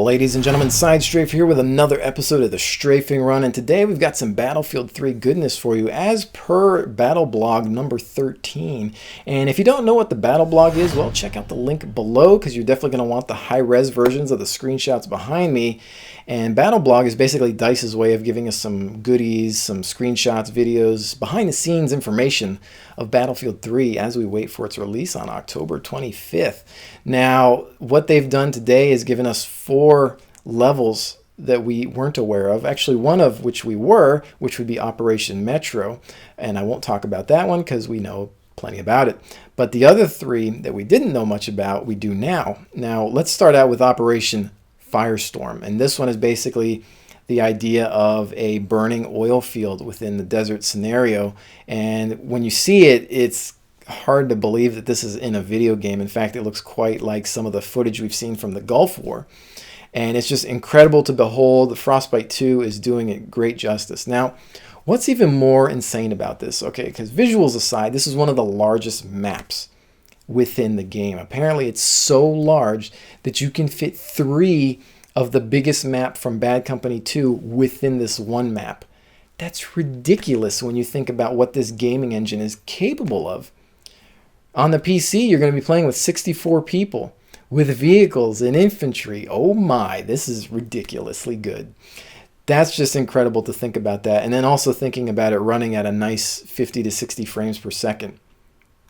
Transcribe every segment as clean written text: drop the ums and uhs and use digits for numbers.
Ladies and gentlemen, SideStrafe here with another episode of the Strafing Run, and today we've got some Battlefield 3 goodness for you as per Battle Blog number 13. And if you don't know what the Battle Blog is, well, check out the link below because you're definitely going to want the high-res versions of the screenshots behind me. And Battle Blog is basically DICE's way of giving us some goodies, some screenshots, videos, behind-the-scenes information of Battlefield 3 as we wait for its release on October 25th. Now, what they've done today is given us 4 levels that we weren't aware of. Actually, one of which we were, which would be Operation Metro. And I won't talk about that one because we know plenty about it. But the other 3 that we didn't know much about, we do now. Now, let's start out with Operation Firestorm. And this one is basically the idea of a burning oil field within the desert scenario. And when you see it, it's hard to believe that this is in a video game. In fact, it looks quite like some of the footage we've seen from the Gulf War. And it's just incredible to behold. The Frostbite 2 is doing it great justice. Now, what's even more insane about this? Okay, because visuals aside, this is one of the largest maps within the game. Apparently, it's so large that you can fit 3 of the biggest map from Bad Company 2 within this one map. That's ridiculous when you think about what this gaming engine is capable of. On the PC, you're going to be playing with 64 people with vehicles and infantry. Oh my, this is ridiculously good. That's just incredible to think about that. And then also thinking about it running at a nice 50 to 60 frames per second.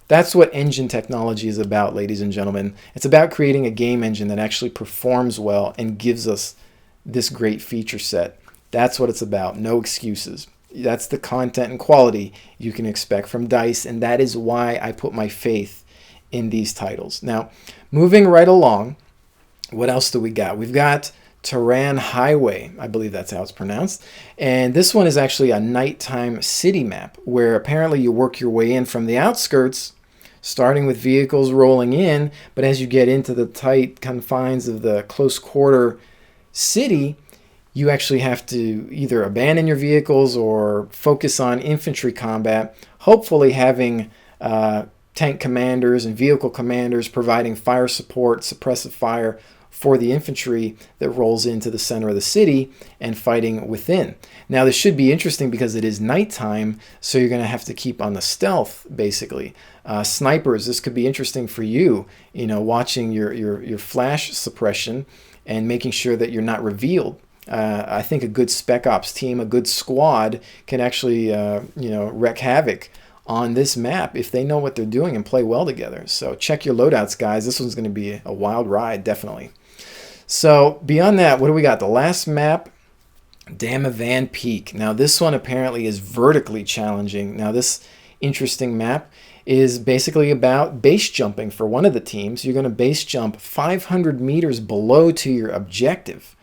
That's what engine technology is about, ladies and gentlemen. It's about creating a game engine that actually performs well and gives us this great feature set. That's what it's about. No excuses. That's the content and quality you can expect from DICE, and that is why I put my faith in these titles. Now, moving right along, what else do we got? We've got Turan Highway, I believe that's how it's pronounced. And this one is actually a nighttime city map where apparently you work your way in from the outskirts, starting with vehicles rolling in, but as you get into the tight confines of the close quarter city, you actually have to either abandon your vehicles or focus on infantry combat, hopefully having tank commanders and vehicle commanders providing fire support, suppressive fire for the infantry that rolls into the center of the city and fighting within. Now, this should be interesting because it is nighttime, so you're going to have to keep on the stealth, basically. Snipers, this could be interesting for you, watching your flash suppression and making sure that you're not revealed. I think a good Spec Ops team, a good squad can actually, wreak havoc on this map if they know what they're doing and play well together. So check your loadouts, guys. This one's going to be a wild ride, definitely. So beyond that, what do we got? The last map, Damavand Peak. Now this one apparently is vertically challenging. Now this interesting map is basically about base jumping for one of the teams. You're going to base jump 500 meters below to your objective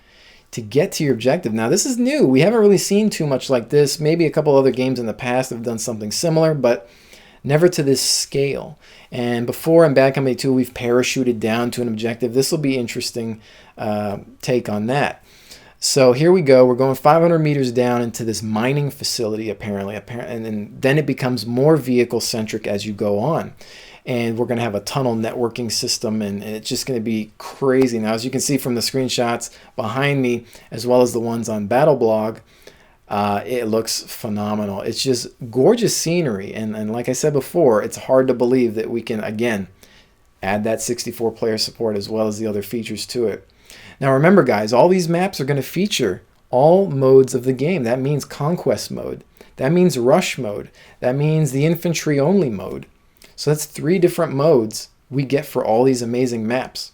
to get to your objective. Now this is new. We haven't really seen too much like this. Maybe a couple other games in the past have done something similar, but never to this scale. And before in Bad Company 2, we've parachuted down to an objective. This will be interesting take on that. So here we go. We're going 500 meters down into this mining facility, apparently. And then it becomes more vehicle-centric as you go on. And we're going to have a tunnel networking system, and it's just going to be crazy. Now, as you can see from the screenshots behind me, as well as the ones on Battle Blog, it looks phenomenal. It's just gorgeous scenery. And like I said before, it's hard to believe that we can, again, add that 64-player support as well as the other features to it. Now, remember, guys, all these maps are going to feature all modes of the game. That means Conquest mode. That means Rush mode. That means the Infantry-only mode. So that's 3 different modes we get for all these amazing maps.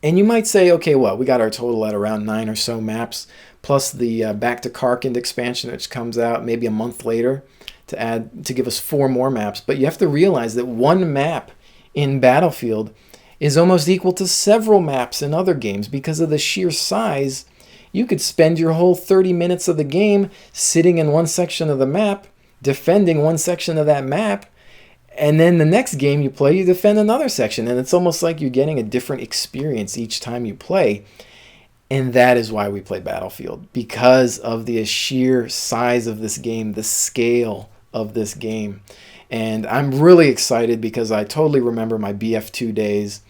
And you might say, okay, well, we got our total at around 9 or so maps, plus the Back to Karkand expansion, which comes out maybe a month later to give us 4 more maps. But you have to realize that one map in Battlefield is almost equal to several maps in other games because of the sheer size. You could spend your whole 30 minutes of the game sitting in one section of the map, defending one section of that map, and then the next game you play, you defend another section. And it's almost like you're getting a different experience each time you play. And that is why we play Battlefield, because of the sheer size of this game, the scale of this game. And I'm really excited because I totally remember my BF2 days.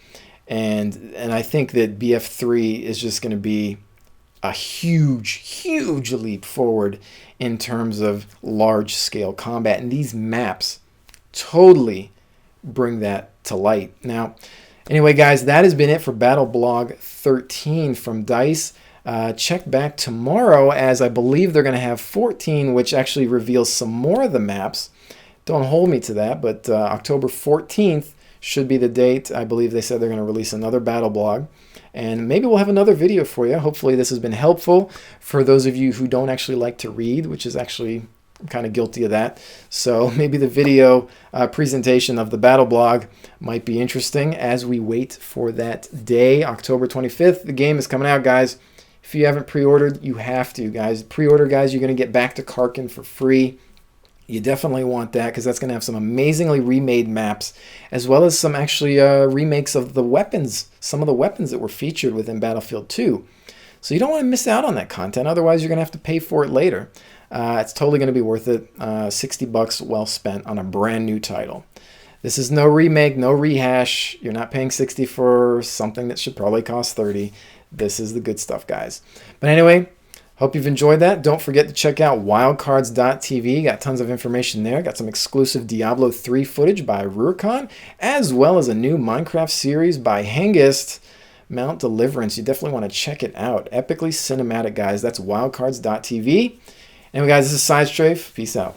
And I think that BF3 is just going to be a huge leap forward in terms of large scale combat. And these maps totally bring that to light. Now, anyway, guys, that has been it for Battle Blog 13 from DICE. Check back tomorrow, as I believe they're going to have 14, which actually reveals some more of the maps. Don't hold me to that, but October 14th should be the date. I believe they said they're going to release another Battle Blog. And maybe we'll have another video for you. Hopefully this has been helpful for those of you who don't actually like to read, which is actually, I'm kind of guilty of that. So maybe the video presentation of the Battle Blog might be interesting as we wait for that day, October 25th. The game is coming out, guys. If you haven't pre-ordered, you have to, guys. Pre-order, guys. You're going to get Back to Karkin for free. You definitely want that, because that's going to have some amazingly remade maps, as well as some actually remakes of the weapons, some of the weapons that were featured within Battlefield 2. So you don't want to miss out on that content. Otherwise, you're going to have to pay for it later. It's totally going to be worth it. $60 well spent on a brand new title. This is no remake, no rehash. You're not paying $60 for something that should probably cost $30. This is the good stuff, guys. But anyway, hope you've enjoyed that. Don't forget to check out wildcards.tv. Got tons of information there. Got some exclusive Diablo 3 footage by Rurikon, as well as a new Minecraft series by Hengist, Mount Deliverance. You definitely want to check it out. Epically cinematic, guys. That's wildcards.tv. Anyway, guys, this is SideStrafe. Peace out.